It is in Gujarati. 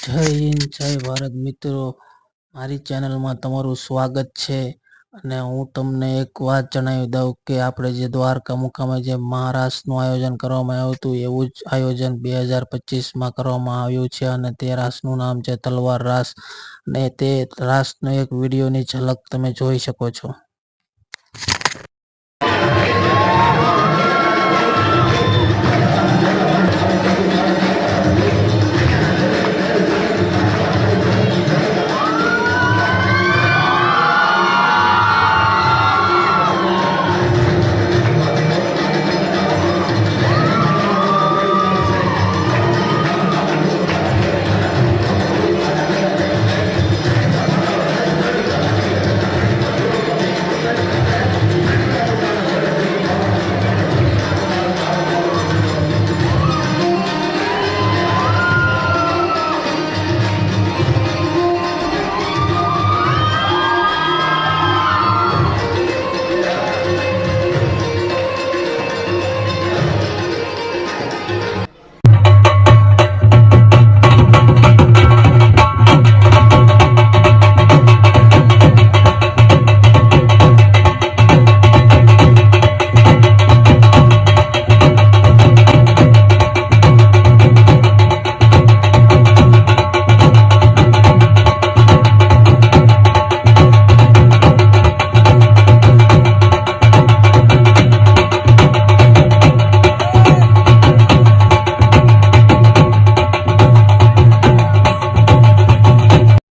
જય હિન્દ, જય ભારત મિત્રો. મારી ચેનલમાં તમારું સ્વાગત છે. અને હું તમને એક વાત જણાવી દઉં કે આપણે જે દ્વારકા મુકામે જે મહારાસનું આયોજન કરવામાં આવ્યું હતું, એવું જ આયોજન 2025માં કરવામાં આવ્યું છે. અને તે રાસનું નામ છે તલવાર રાસ. અને તે રાસનો એક વિડીયોની ઝલક તમે જોઈ શકો છો.